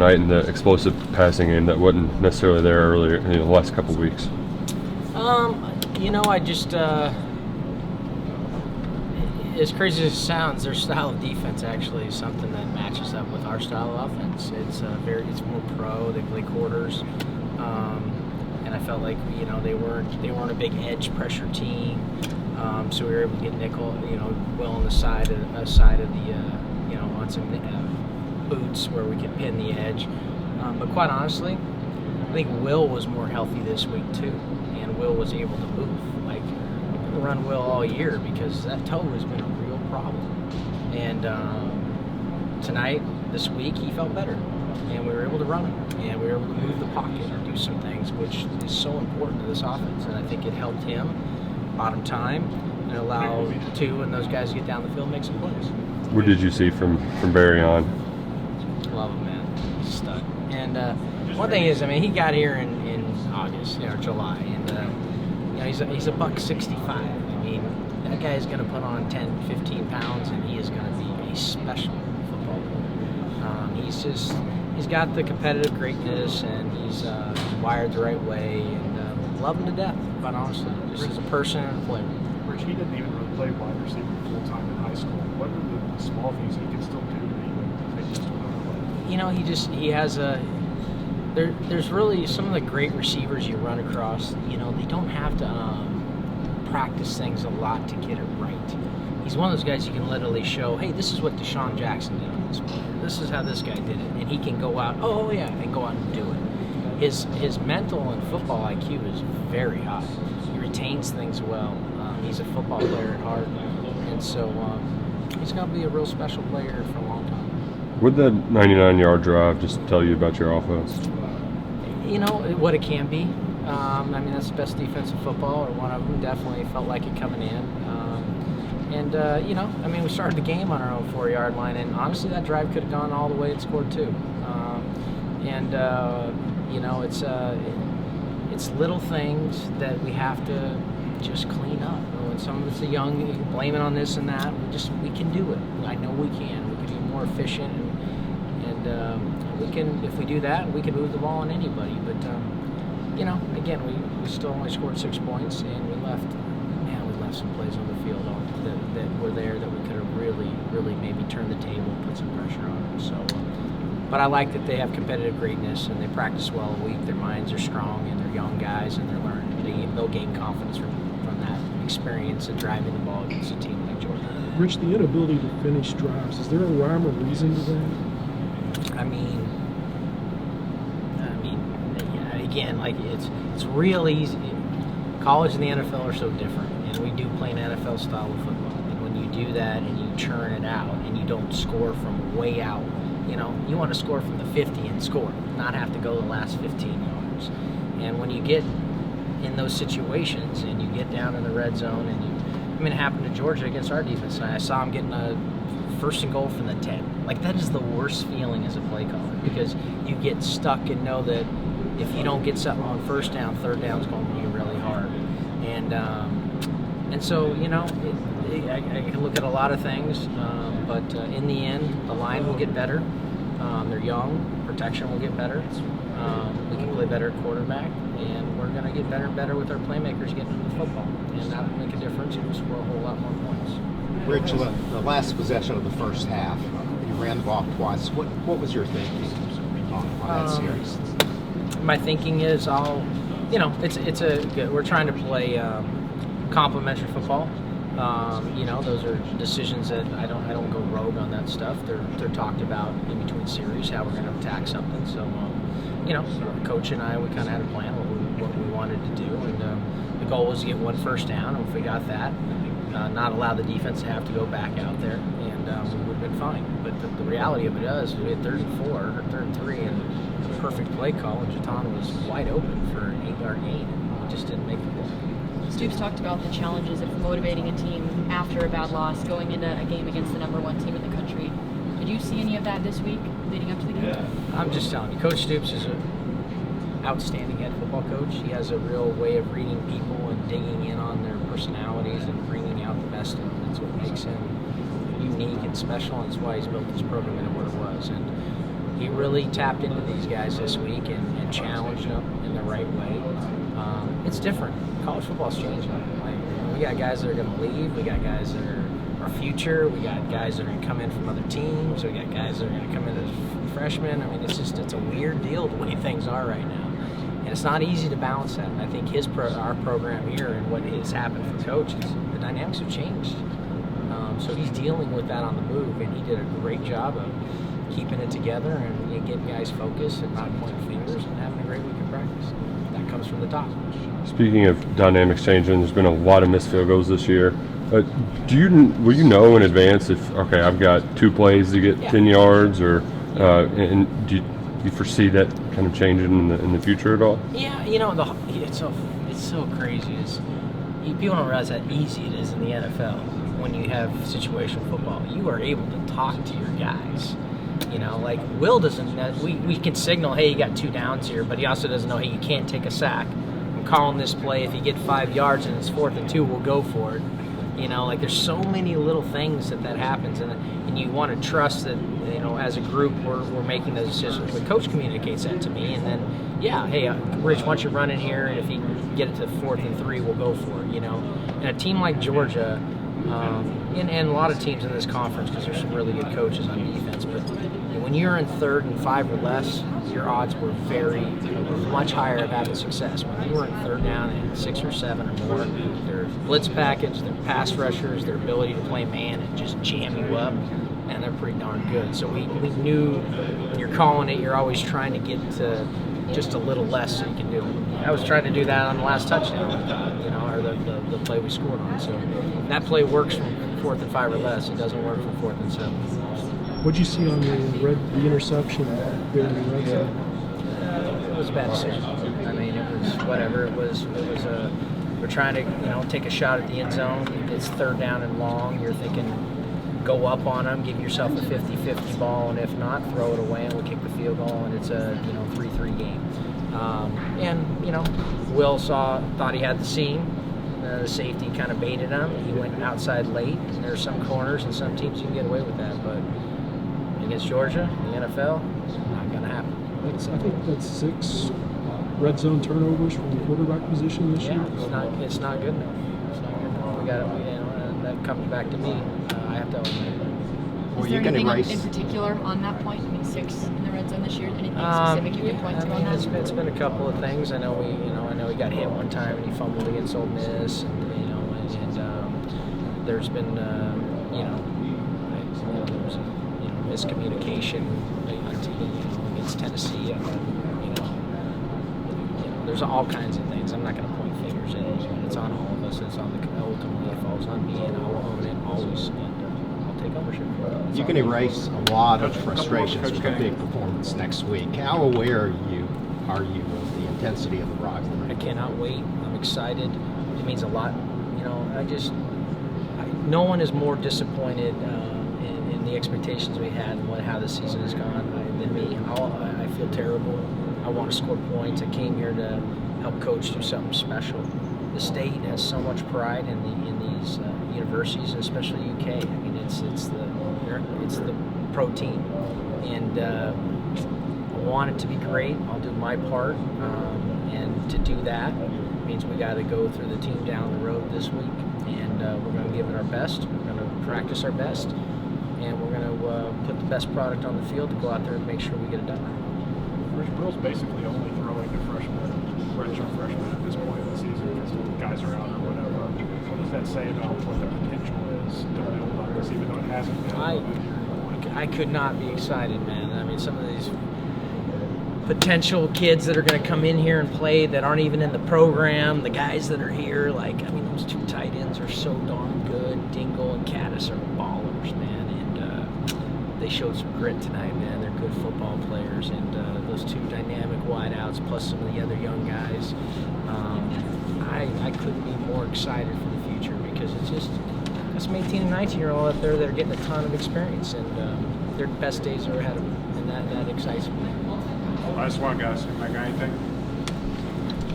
night in the explosive passing game that wasn't necessarily there earlier, the last couple of weeks? I just, as crazy as it sounds, their style of defense actually is something that matches up with our style of offense. It's more pro. They play quarters, and I felt like they weren't a big edge pressure team, so we were able to get nickel, well on the side of the on some boots where we could pin the edge. But quite honestly, I think Will was more healthy this week too, and Will was able to move. Like, run Will all year because that toe has been a real problem. And tonight, this week, he felt better, and we were able to run him, and we were able to move the pocket and do some things, which is so important to this offense. And I think it helped him bottom time and allow two and those guys to get down the field and make some plays. What did you see from Barry on? Love him, man. He's a stud. And one thing is, he got here in August, or July, and he's a $165. That guy is going to put on 10, 15 pounds, and he is going to be a special football player. He's got the competitive greatness, and he's wired the right way, and love him to death, quite honestly, just as a person and a player. Rich, he didn't even really play wide receiver full-time in high school. What are the small things he can still do to even take just another play? He has a... There's really some of the great receivers you run across, they don't have to practice things a lot to get it right. He's one of those guys you can literally show, hey, this is what Deshaun Jackson did on this player. This is how this guy did it. And he can go out, and go out and do it. His mental and football IQ is very high. He retains things well. He's a football player at heart. And so he's going to be a real special player for a long time. Would the 99-yard drive just tell you about your offense? What it can be. That's the best defensive football, or one of them. Definitely felt like it coming in. We started the game on our own 4-yard line, and honestly, that drive could have gone all the way and scored too. It's little things that we have to just clean up. When some of us are young, you can blame it on this and that. We can do it. I know we can. We can be more efficient, and we can. If we do that, we can move the ball on anybody. But again, we still only scored 6 points, and we left some plays on the field that were there that we could have really maybe turned the table, put some pressure on them. So, but I like that they have competitive greatness and they practice well a week. Their minds are strong, and they're young guys, and they're learning. They'll gain confidence from that experience of driving the ball against a team like Georgia. Rich, the inability to finish drives, is there a rhyme or reason to that? Again, it's real easy. College and the NFL are so different, and we do play an NFL style of football. And when you do that and you churn it out and you don't score from way out, you want to score from the 50 and score, not have to go the last 15 yards. And when you get in those situations and you get down in the red zone, and it happened to Georgia against our defense, and I saw him getting a 1st and goal from the 10. That is the worst feeling as a play caller, because you get stuck and know that if you don't get something on 1st down, 3rd down is going to be really hard. And so, I can look at a lot of things, but in the end, the line will get better. They're young. Protection will get better. We can play better at quarterback, and we're going to get better and better with our playmakers getting into the football. And that will make a difference, and we'll score a whole lot more points. Rich, the last possession of the first half, you ran the ball twice. What was your thinking on that series? My thinking is we're trying to play complementary football. Those are decisions that I don't go rogue on that stuff. They're talked about in between series, how we're going to attack something. So, the coach and I, we kind of had a plan what we wanted to do, and the goal was to get 1 first down. And if we got that, not allow the defense to have to go back out there, and we would have been fine. But the reality of it is, we had 3rd and 4 or 3rd and 3, and a perfect play call, and Jatan was wide open for an 8-yard gain, and we just didn't make the play. Stoops talked about the challenges of motivating a team after a bad loss, going into a game against the #1 team in the country. Did you see any of that this week leading up to the game? I'm just telling you, Coach Stoops is an outstanding head football coach. He has a real way of reading people and digging in on their personalities and bringing out the best in them. That's what makes him unique and special, and that's why he's built this program into what it was. And he really tapped into these guys this week and challenged them in the right way. It's different. College football's changing. Like, we got guys that are going to leave. We got guys that are our future. We got guys that are going to come in from other teams. We got guys that are going to come in as freshmen. I mean, it's a weird deal the way things are right now. And it's not easy to balance that. And I think our program here and what has happened for coaches, the dynamics have changed. So he's dealing with that on the move, and he did a great job of keeping it together and getting guys focused and not pointing fingers and having a great week of practice. That comes from the top. Speaking of dynamics changing, there's been a lot of missed field goals this year. Will you know in advance if, okay, I've got 2 plays to get 10 yards, or and do you foresee that kind of changing in the future at all? Yeah, it's so crazy. People don't realize how easy it is in the NFL when you have situational football. You are able to talk to your guys. Like Will doesn't know. We can signal, hey, you got 2 downs here, but he also doesn't know, hey, you can't take a sack. I'm calling this play. If you get 5 yards and it's 4th and 2, we'll go for it. Like there's so many little things that happens, and you want to trust that, as a group we're making those decisions. The coach communicates that to me, and then, hey, Rich, once you run in here, and if you get it to 4th and 3, we'll go for it. And a team like Georgia, and a lot of teams in this conference, because there's some really good coaches on defense, but when you're in 3rd and 5 or less, your odds were much higher of having success. When you were in 3rd down and 6 or 7 or more, their blitz package, their pass rushers, their ability to play man and just jam you up, and they're pretty darn good. So we knew when you're calling it, you're always trying to get to just a little less so you can do it. I was trying to do that on the last touchdown, or the play we scored on. So that play works from 4th and 5 or less. It doesn't work from 4th and 7. What'd you see on the interception there in the red zone? It was a bad decision. I mean, it was whatever. It was we're trying to, take a shot at the end zone. It's 3rd down and long. You're thinking, go up on them, give yourself a 50-50 ball, and if not, throw it away, and we kick the field goal, and it's a 3-3 game. Will thought he had the seam. The safety kind of baited him. He went outside late. There's some corners and some teams you can get away with that, but against Georgia, the NFL, not going to happen. I think that's 6 red zone turnovers from the quarterback position this year. It's not good enough. It's not good enough. We got it. That comes back to me. I have to own that. Is there anything in particular on that point? I mean, 6 in the red zone this year. Anything specific you can point to on that? It's been a couple of things. I know he got hit one time and he fumbled against Ole Miss, and there's been miscommunication against Tennessee. There's all kinds of things. I'm not going to point fingers at it. It's on all of us. Ultimately, it falls on me, and I'll own it always, and I'll take ownership for it. You can erase a lot of frustrations with a big performance next week. How aware are you of the intensity of the rivalry? I cannot wait. I'm excited. It means a lot. No one is more disappointed in the expectations we had and how the season has gone than me. I feel terrible. I want to score points. I came here to help coach do something special. The state has so much pride in these universities, especially UK. I mean, it's the pro team, and I want it to be great. I'll do my part, and to do that means we got to go through the team down the road this week, and we're going to give it our best. We're going to practice our best, and we're going to put the best product on the field to go out there and make sure we get it done. Rich, Will's basically only throwing to redshirt freshmen at this point in the season because guys are out or whatever. What does that say about what the potential is to build on this, even though it hasn't been? I could not be excited, man. I mean, some of these potential kids that are going to come in here and play that aren't even in the program, the guys that are here, those 2 tight ends are so darn good. Dingle and Caddis are ballers, man, and they showed some grit tonight, man. They're good football players, and those 2 dynamic wideouts plus some of the other young guys. I couldn't be more excited for the future because it's just got some 18 and 19-year-old out there that are getting a ton of experience, and their best days are ahead of them, and that excites me. Last one, guys. I got anything?